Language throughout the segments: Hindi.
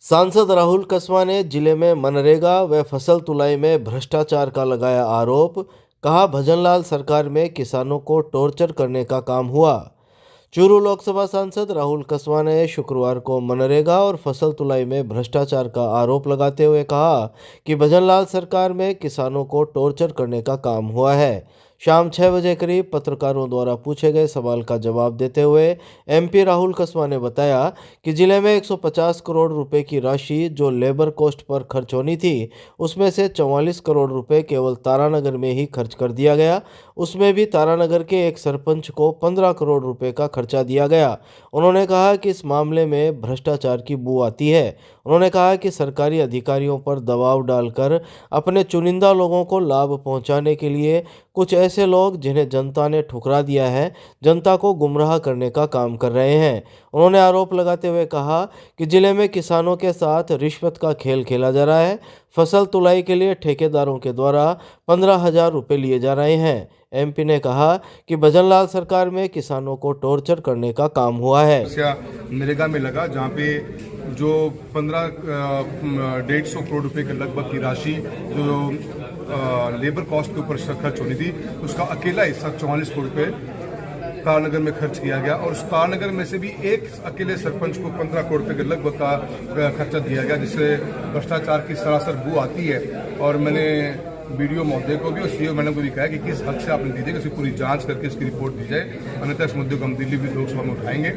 सांसद राहुल कसवा ने जिले में मनरेगा व फसल तुलाई में भ्रष्टाचार का लगाया आरोप। कहा, भजनलाल सरकार में किसानों को टॉर्चर करने का काम हुआ। चूरू लोकसभा सांसद राहुल कसवा ने शुक्रवार को मनरेगा और फसल तुलाई में भ्रष्टाचार का आरोप लगाते हुए कहा कि भजनलाल सरकार में किसानों को टॉर्चर करने का काम हुआ है। शाम 6 बजे करीब पत्रकारों द्वारा पूछे गए सवाल का जवाब देते हुए एमपी राहुल कसवा ने बताया कि जिले में 150 करोड़ रुपए की राशि जो लेबर कॉस्ट पर खर्च होनी थी, उसमें से 44 करोड़ रुपए केवल तारानगर में ही खर्च कर दिया गया। उसमें भी तारानगर के एक सरपंच को 15 करोड़ रुपए का खर्चा दिया गया। उन्होंने कहा कि इस मामले में भ्रष्टाचार की बू आती है। उन्होंने कहा कि सरकारी अधिकारियों पर दबाव डालकर अपने चुनिंदा लोगों को लाभ पहुंचाने के लिए कुछ ऐसे लोग जिन्हें जनता ने ठुकरा दिया है, जनता को गुमराह करने का काम कर रहे हैं। उन्होंने आरोप लगाते हुए कहा कि जिले में किसानों के साथ रिश्वत का खेल खेला जा रहा है। फसल तुलाई के लिए ठेकेदारों के द्वारा 15,000 रुपये लिए जा रहे हैं। एमपी ने कहा कि भजनलाल सरकार में किसानों को टॉर्चर करने का काम हुआ है। नरेगा में लगा, जहाँ पे जो 1,500 करोड़ रुपए के लगभग की राशि जो लेबर कॉस्ट के ऊपर खर्च होनी थी, उसका अकेला हिस्सा 44 करोड़ रुपए तारानगर में खर्च किया गया और उस तारानगर में से भी एक अकेले सरपंच को 15 करोड़ रुपए के लगभग का खर्चा दिया गया, जिससे भ्रष्टाचार की सरासर बू आती है। और मैंने बीडीओ महोदय को भी और सीओ मैडम को भी कहा कि किस हद से आपने दी जाए, इसकी पूरी जांच करके इसकी रिपोर्ट दी जाए, अन्यथा इस मुद्दे को हम दिल्ली भी लोकसभा में उठाएंगे।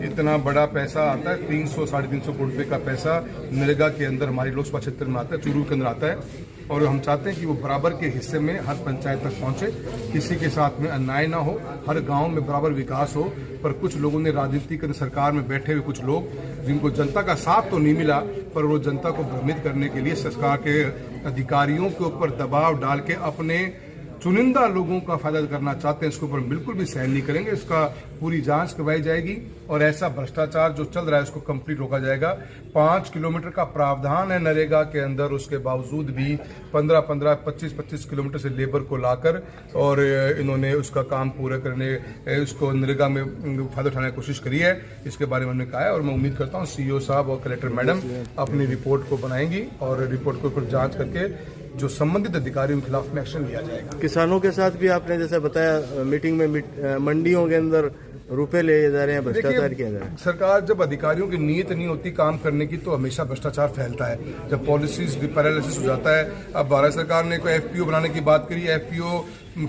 इतना बड़ा पैसा आता है, 300-350 करोड़ रुपए का पैसा नरेगा के अंदर हमारी लोकसभा क्षेत्र में आता है, चूरू के अंदर आता है। और हम चाहते हैं कि वो बराबर के हिस्से में हर पंचायत तक पहुंचे, किसी के साथ में अन्याय ना हो, हर गांव में बराबर विकास हो। पर कुछ लोगों ने राजनीति कर सरकार में बैठे हुए कुछ लोग, जिनको जनता का साथ तो नहीं मिला, पर वो जनता को भ्रमित करने के लिए सरकार के अधिकारियों के ऊपर दबाव डाल के अपने चुनिंदा लोगों का फायदा करना चाहते हैं। इसके ऊपर बिल्कुल भी सहन नहीं करेंगे। इसका पूरी जांच करवाई जाएगी और ऐसा भ्रष्टाचार जो चल रहा है उसको कंप्लीट रोका जाएगा। 5 किलोमीटर का प्रावधान है नरेगा के अंदर, उसके बावजूद भी 15-15, 25-25 किलोमीटर से लेबर को लाकर और इन्होंने उसका काम पूरा करने, उसको नरेगा में फायदा उठाने की कोशिश करी है। इसके बारे में हमने कहा है और मैं उम्मीद करता हूँ सीईओ साहब और कलेक्टर मैडम अपनी रिपोर्ट को बनाएंगी और रिपोर्ट के ऊपर जाँच करके जो संबंधित अधिकारियों के खिलाफ में एक्शन लिया जाएगा। किसानों के साथ भी आपने जैसे बताया मीटिंग में मंडियों के अंदर रुपए ले जा रहे हैं, भ्रष्टाचार किया जा रहा है। सरकार जब अधिकारियों की नीयत नहीं होती काम करने की तो हमेशा भ्रष्टाचार फैलता है। जब पॉलिसीज पैरालिसिस हो जाता है। अब भारत सरकार ने कोई एफपीओ बनाने की बात करी। एफपीओ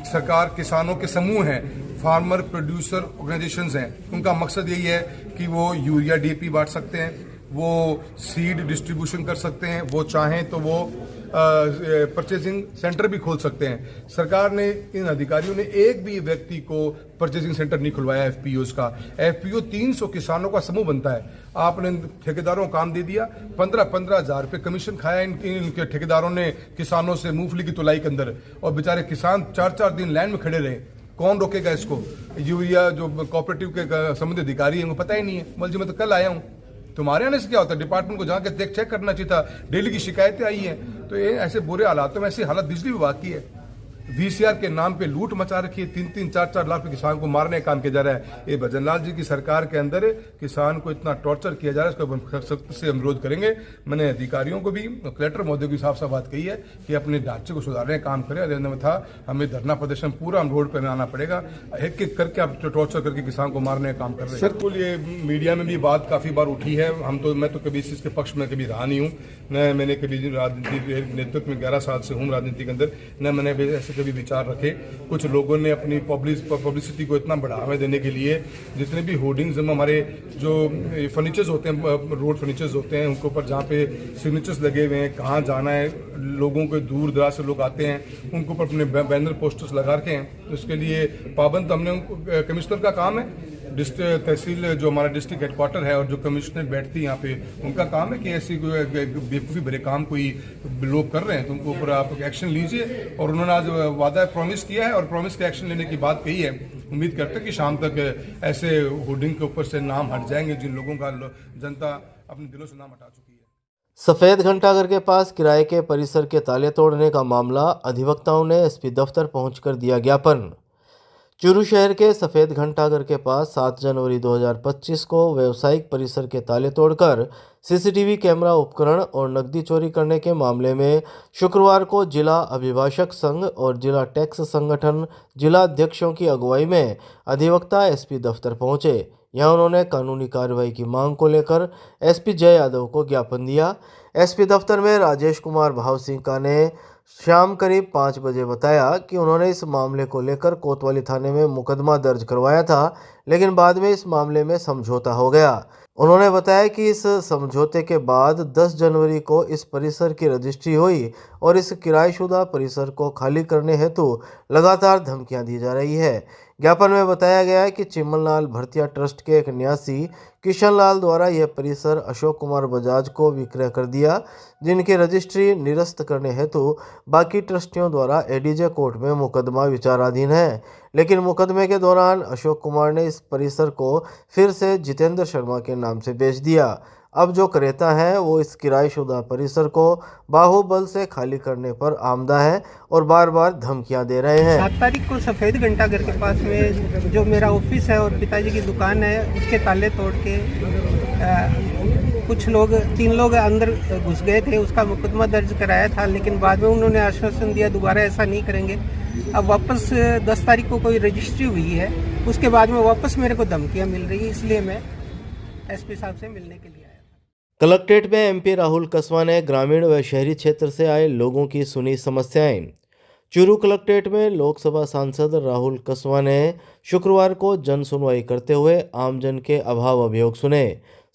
सरकार किसानों के समूह हैं, फार्मर प्रोड्यूसर ऑर्गेनाइजेशंस हैं। उनका मकसद यही है कि वो यूरिया डीएपी बांट सकते हैं, वो सीड डिस्ट्रीब्यूशन कर सकते हैं, वो चाहें तो वो परचेजिंग सेंटर भी खोल सकते हैं। सरकार ने, इन अधिकारियों ने एक भी व्यक्ति को परचेजिंग सेंटर नहीं खुलवाया एफपीओज का। एफपीओ 300 किसानों का समूह बनता है। आपने ठेकेदारों को काम दे दिया, 15-15 हजार रुपये कमीशन खाया इनके ठेकेदारों ने किसानों से मूंगफली की तुलाई के अंदर, और बेचारे किसान 4-4 दिन लाइन में खड़े रहे। कौन रोकेगा इसको? यूरिया जो कोऑपरेटिव के संबंधित अधिकारी है उनको पता ही नहीं है। बोल जी मैं तो कल आया हूँ। तुम्हारे आने से क्या होता है? डिपार्टमेंट को जाके चेक करना चाहिए था। डेली की शिकायतें आई हैं। तो ये ऐसे बुरे हालातों में ऐसी हालत बिजली विभाग की है। वीसीआर के नाम पे लूट मचा रखी है। 3-3, 4-4 लाख रुपए किसान को मारने का काम किया जा रहा है। ये भजनलाल जी की सरकार के अंदर किसान को इतना टॉर्चर किया जा रहा है, इसको सख्त से हम विरोध करेंगे। मैंने अधिकारियों को भी, कलेक्टर महोदय को साफ साफ बात कही है कि अपने ढांचे को सुधारने का काम करें। अन्यथा हमें धरना प्रदर्शन पूरा हम रोड पर आना पड़ेगा। एक एक करके आप टॉर्चर करके किसान को मारने का काम कर रहे हैं। सर, ये मीडिया में भी बात काफी बार उठी है। मैं तो कभी इस चीज के पक्ष में कभी रहा नहीं हूँ। न मैंने कभी राजनीति नेतृत्व में 11 साल से हूँ राजनीति के अंदर, न मैंने ऐसे कभी विचार रखे। कुछ लोगों ने अपनी पब्लिसिटी को इतना बढ़ावा देने के लिए जितने भी होर्डिंग्स हमारे जो फर्नीचर्स होते हैं, रोड फर्नीचर्स होते हैं, उनके ऊपर जहाँ पे सिग्नेचर्स लगे हुए हैं, कहाँ जाना है, लोगों के दूर दराज से लोग आते हैं, उनके ऊपर अपने बैनर पोस्टर्स लगा रखे हैं। उसके लिए पाबंद हमने, कमिश्नर का काम है, डिस्ट्रिक्ट तहसील जो हमारा डिस्ट्रिक्ट हेडक्वार्टर है और जो कमिश्नर बैठती है यहाँ पे, उनका काम है कि ऐसी बेवकूफ़ी भरे काम कोई लोग कर रहे हैं तो उनको ऊपर आप एक्शन लीजिए। और उन्होंने आज वादा प्रॉमिस किया है और प्रॉमिस के एक्शन लेने की बात कही है। उम्मीद करते हैं कि शाम तक ऐसे होर्डिंग के ऊपर से नाम हट जाएंगे जिन लोगों का जनता अपने दिलों से नाम हटा चुकी है। सफेद घंटाघर के पास किराए के परिसर के ताले तोड़ने का मामला, अधिवक्ताओं ने एसपी दफ्तर पहुंचकर दिया ज्ञापन। चूरू शहर के सफ़ेद घंटाघर के पास 7 जनवरी 2025 को व्यावसायिक परिसर के ताले तोड़कर सीसीटीवी कैमरा उपकरण और नकदी चोरी करने के मामले में शुक्रवार को जिला अभिभाषक संघ और जिला टैक्स संगठन जिला अध्यक्षों की अगुवाई में अधिवक्ता एसपी दफ्तर पहुंचे। यहां उन्होंने कानूनी कार्रवाई की मांग को लेकर एसपी जय यादव को ज्ञापन दिया। एसपी दफ्तर में राजेश कुमार भाव सिंह का ने शाम करीब 5 बजे बताया कि उन्होंने इस मामले को लेकर कोतवाली थाने में मुकदमा दर्ज करवाया था, लेकिन बाद में इस मामले में समझौता हो गया। उन्होंने बताया कि इस समझौते के बाद 10 जनवरी को इस परिसर की रजिस्ट्री हुई और इस किराएशुदा परिसर को खाली करने हेतु लगातार धमकियां दी जा रही है। ज्ञापन में बताया गया है कि चिमनलाल भरतिया ट्रस्ट के एक न्यासी किशन लाल द्वारा यह परिसर अशोक कुमार बजाज को विक्रय कर दिया, जिनकी रजिस्ट्री निरस्त करने हेतु बाकी ट्रस्टियों द्वारा एडीजे कोर्ट में मुकदमा विचाराधीन है। लेकिन मुकदमे के दौरान अशोक कुमार ने इस परिसर को फिर से जितेंद्र शर्मा के नाम से बेच दिया। अब जो क्रेता है वो इस किराएशुदा परिसर को बाहुबल से खाली करने पर आमदा है और बार बार धमकियां दे रहे हैं। 7 तारीख को सफ़ेद घंटाघर के पास में जो मेरा ऑफिस है और पिताजी की दुकान है, उसके ताले तोड़ के कुछ लोग 3 लोग अंदर घुस गए थे। उसका मुकदमा दर्ज कराया था, लेकिन बाद में उन्होंने आश्वासन दिया दोबारा ऐसा नहीं करेंगे। अब वापस 10 तारीख को कोई रजिस्ट्री हुई है, उसके बाद में वापस मेरे को धमकियाँ मिल रही है, इसलिए मैं एसपी साहब से मिलने के लिए आया। कलेक्ट्रेट में एमपी राहुल कसवा ने ग्रामीण व शहरी क्षेत्र से आए लोगों की सुनी समस्याएं। चूरू कलेक्ट्रेट में लोकसभा सांसद राहुल कसवा ने शुक्रवार को जन सुनवाई करते हुए आमजन के अभाव अभियोग सुने।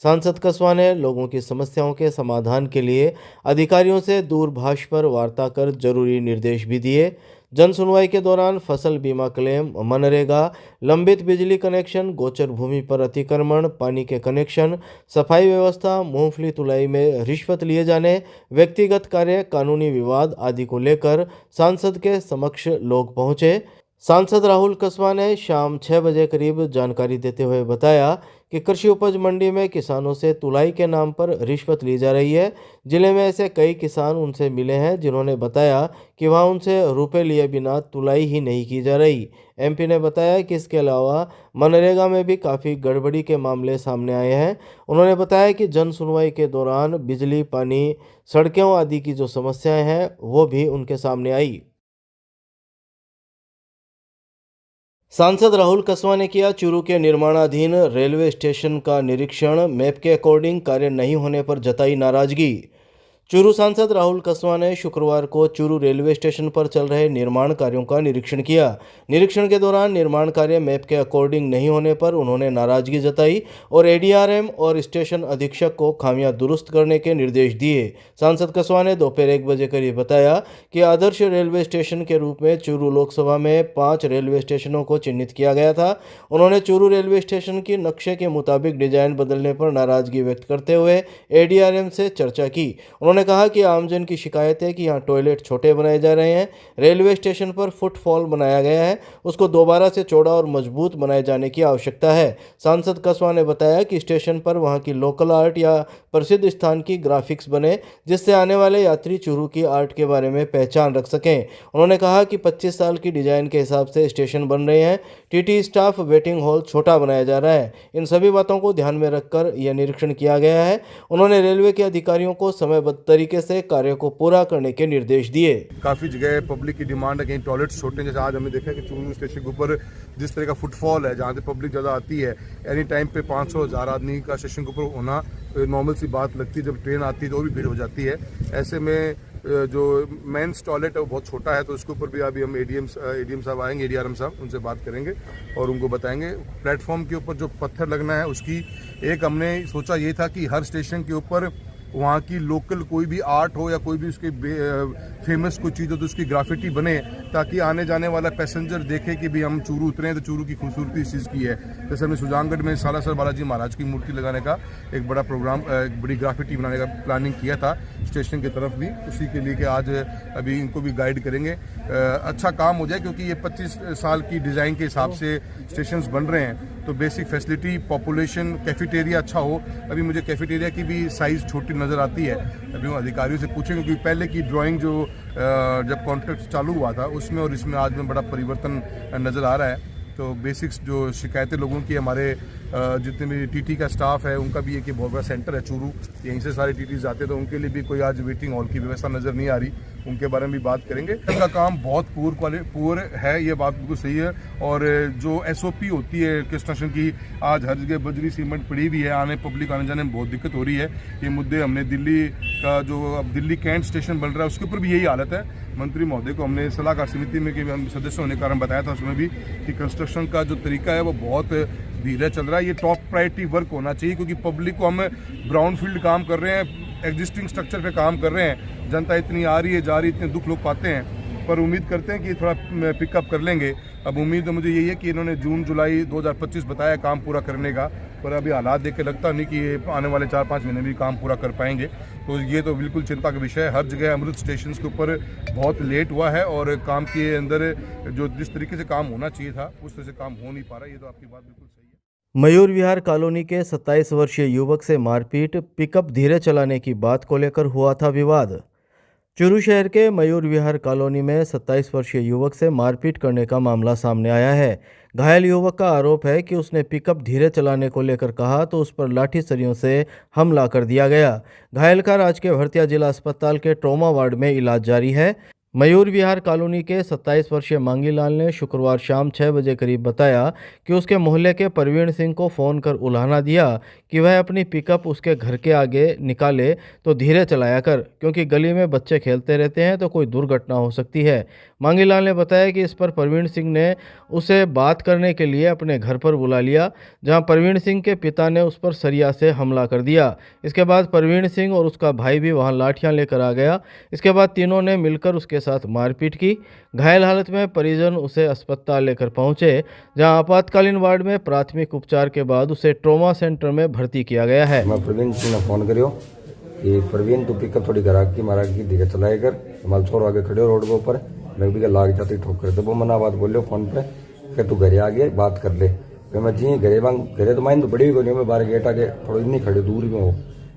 सांसद कसवा ने लोगों की समस्याओं के समाधान के लिए अधिकारियों से दूरभाष पर वार्ता कर जरूरी निर्देश भी दिए। जन सुनवाई के दौरान फसल बीमा क्लेम, मनरेगा, लंबित बिजली कनेक्शन, गोचर भूमि पर अतिक्रमण, पानी के कनेक्शन, सफाई व्यवस्था, मूंगफली तुलाई में रिश्वत लिए जाने, व्यक्तिगत कार्य, कानूनी विवाद आदि को लेकर सांसद के समक्ष लोग पहुंचे। सांसद राहुल कसवा ने शाम 6 बजे करीब जानकारी देते हुए बताया कि कृषि उपज मंडी में किसानों से तुलाई के नाम पर रिश्वत ली जा रही है। जिले में ऐसे कई किसान उनसे मिले हैं जिन्होंने बताया कि वहां उनसे रुपए लिए बिना तुलाई ही नहीं की जा रही। एमपी ने बताया कि इसके अलावा मनरेगा में भी काफ़ी गड़बड़ी के मामले सामने आए हैं। उन्होंने बताया कि जन सुनवाई के दौरान बिजली, पानी, सड़कों आदि की जो समस्याएं हैं वो भी उनके सामने आई। सांसद राहुल कसवा ने किया चूरू के निर्माणाधीन रेलवे स्टेशन का निरीक्षण, मैप के अकॉर्डिंग कार्य नहीं होने पर जताई नाराजगी। चूरू सांसद राहुल कसवा ने शुक्रवार को चूरू रेलवे स्टेशन पर चल रहे निर्माण कार्यों का निरीक्षण किया। निरीक्षण के दौरान निर्माण कार्य मैप के अकॉर्डिंग नहीं होने पर उन्होंने नाराजगी जताई और एडीआरएम और स्टेशन अधीक्षक को खामियां दुरुस्त करने के निर्देश दिए। सांसद कसवा ने दोपहर 1 बजे करीब बताया कि आदर्श रेलवे स्टेशन के रूप में चूरू लोकसभा में 5 रेलवे स्टेशनों को चिन्हित किया गया था। उन्होंने चूरू रेलवे स्टेशन की नक्शे के मुताबिक डिजाइन बदलने पर नाराजगी व्यक्त करते हुए एडीआरएम से चर्चा की। उन्होंने कहा कि आमजन की शिकायत है कि यहाँ टॉयलेट छोटे बनाए जा रहे हैं। रेलवे स्टेशन पर फुटफॉल बनाया गया है, उसको दोबारा से चौड़ा और मजबूत बनाए जाने की आवश्यकता है। सांसद कसवा ने बताया कि स्टेशन पर वहाँ की लोकल आर्ट या प्रसिद्ध स्थान की ग्राफिक्स बने, जिससे आने वाले यात्री चूरू की आर्ट के बारे में पहचान रख सकें। उन्होंने कहा कि 25 साल की डिजाइन के हिसाब से स्टेशन बन रहे हैं। टीटी स्टाफ वेटिंग हॉल छोटा बनाया जा रहा है। इन सभी बातों को ध्यान में रखकर यह निरीक्षण किया गया है। उन्होंने रेलवे के अधिकारियों को समयबद्ध तरीके से कार्य को पूरा करने के निर्देश दिए। काफ़ी जगह पब्लिक की डिमांड है, कहीं टॉयलेट्स छोटे हैं। जैसे आज हमने देखा कि चूरू स्टेशन के ऊपर जिस तरह का फुटफॉल है, जहाँ से पब्लिक ज़्यादा आती है, एनी टाइम पे 500-1000 आदमी का स्टेशन के ऊपर होना नॉर्मल सी बात लगती है। जब ट्रेन आती है तो और भी भीड़ हो जाती है। ऐसे में जो मेंस टॉयलेट है वो बहुत छोटा है, तो उसके ऊपर भी अभी हम एडीएम साहब आएंगे, एडीआरएम साहब, उनसे बात करेंगे और उनको बताएंगे। प्लेटफॉर्म के ऊपर जो पत्थर लगना है उसकी एक हमने सोचा ये था कि हर स्टेशन के ऊपर वहाँ की लोकल कोई भी आर्ट हो या कोई भी उसकी फेमस कोई चीज़ हो तो उसकी ग्राफिटी बने, ताकि आने जाने वाला पैसेंजर देखे कि भी हम चूरू उतरे हैं तो चूरू की खूबसूरती इस चीज़ की है। जैसे हमने सुजानगढ़ में सालासर बालाजी महाराज की मूर्ति लगाने का एक बड़ा प्रोग्राम, एक बड़ी ग्राफिटी बनाने का प्लानिंग किया था स्टेशन की तरफ भी, उसी के लिए कि आज अभी इनको भी गाइड करेंगे। अच्छा काम हो जाए, क्योंकि ये 25 साल की डिज़ाइन के हिसाब से स्टेशन बन रहे हैं, तो बेसिक फैसिलिटी, पॉपुलेशन, कैफेटेरिया अच्छा हो। अभी मुझे कैफेटेरिया की भी साइज़ छोटी नज़र आती है, अभी वो अधिकारियों से पूछेंगे, क्योंकि पहले की ड्राइंग जो जब कॉन्ट्रैक्ट चालू हुआ था उसमें और इसमें आज में बड़ा परिवर्तन नज़र आ रहा है। तो बेसिक्स जो शिकायतें लोगों की, हमारे जितने भी टीटी का स्टाफ है उनका भी एक बहुत बड़ा सेंटर है चूरू, यहीं से सारे टीटी जाते हैं, तो उनके लिए भी कोई आज वेटिंग हॉल की व्यवस्था नज़र नहीं आ रही, उनके बारे में भी बात करेंगे। उनका काम बहुत पुअर है, ये बात बिल्कुल सही है। और जो SOP होती है कंस्ट्रक्शन की, आज हर जगह बजरी सीमेंट पड़ी हुई है, पब्लिक आने जाने में बहुत दिक्कत हो रही है। ये मुद्दे हमने दिल्ली का जो अब दिल्ली कैंट स्टेशन बन रहा है उसके ऊपर भी यही हालत है। मंत्री महोदय को हमने सलाहकार समिति में के हम सदस्य होने के कारण बताया था उसमें भी कि कंस्ट्रक्शन का जो तरीका है वो बहुत धीरे चल रहा है। ये टॉप प्रायोरिटी वर्क होना चाहिए, क्योंकि पब्लिक को हम ब्राउन फील्ड काम कर रहे हैं, एग्जिस्टिंग स्ट्रक्चर पे काम कर रहे हैं। जनता इतनी आ रही है, जा रही है, इतने दुख लोग पाते हैं, पर उम्मीद करते हैं कि थोड़ा पिकअप कर लेंगे। अब उम्मीद मुझे यही है कि इन्होंने जून जुलाई 2025 बताया काम पूरा करने का, पर अभी हालात देख के लगता नहीं कि ये आने वाले 4-5 महीने भी काम पूरा कर पाएंगे। तो ये तो बिल्कुल चिंता का विषय है। हर जगह अमृत स्टेशन के ऊपर बहुत लेट हुआ है और काम के अंदर जो जिस तरीके से काम होना चाहिए था उस तरह से काम हो नहीं पा रहा। ये तो आपकी बात बिल्कुल सही है। मयूर विहार कॉलोनी के 27 वर्षीय युवक से मारपीट, पिकअप धीरे चलाने की बात को लेकर हुआ था विवाद। चूरू शहर के मयूर विहार कॉलोनी में 27 वर्षीय युवक से मारपीट करने का मामला सामने आया है। घायल युवक का आरोप है कि उसने पिकअप धीरे चलाने को लेकर कहा तो उस पर लाठी सरियों से हमला कर दिया गया। घायल का राजकीय भरतिया जिला अस्पताल के ट्रॉमा वार्ड में इलाज जारी है। मयूर विहार कॉलोनी के 27 वर्षीय मांगीलाल ने शुक्रवार शाम 6 बजे करीब बताया कि उसके मोहल्ले के प्रवीण सिंह को फ़ोन कर उलाहना दिया कि वह अपनी पिकअप उसके घर के आगे निकाले तो धीरे चलाया कर, क्योंकि गली में बच्चे खेलते रहते हैं तो कोई दुर्घटना हो सकती है। मांगीलाल ने बताया कि इस पर प्रवीण सिंह ने उसे बात करने के लिए अपने घर पर बुला लिया, जहां प्रवीण सिंह के पिता ने उस पर सरिया से हमला कर दिया। इसके बाद प्रवीण सिंह और उसका भाई भी वहां लाठियां लेकर आ गया। इसके बाद तीनों ने मिलकर उसके साथ मारपीट की। घायल हालत में परिजन उसे अस्पताल लेकर पहुंचे, जहां आपातकालीन वार्ड में प्राथमिक उपचार के बाद उसे ट्रॉमा सेंटर में भर्ती किया गया है। मैं प्रवीण सिंह ने फोन करियो कि प्रवीण तू पिकअप थोड़ी घरा की मारा की धीरे चलाए कर, हमारे छोरो आगे खड़े रोड के ऊपर, मैं भी लाग जाती ठोकर। तो वो मना बात बोलियो फोन पे कि तू घरे आ गया बात कर ले। फिर मैं जी घरे तो माइन तो बड़ी हुई, मैं बाहर गेट आगे थोड़ी नहीं खड़े दूर में हो,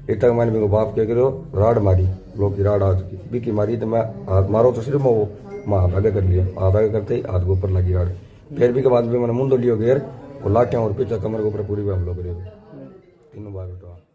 एक तक मैंने मेरे बाप क्या करो राड मारी, लोग की राड आ चुकी बीकी मारी, तो मैं हाथ मारो तो सिर्फ वो मैं हाथ आगे कर लिया, हाथ आगे करते ही हाथ के ऊपर लगी राड। फिर भी के बाद भी मैंने मुंह लियो घेर वो लाठियां और पीछे कमर के ऊपर पूरी हमला करियो तीनों बार।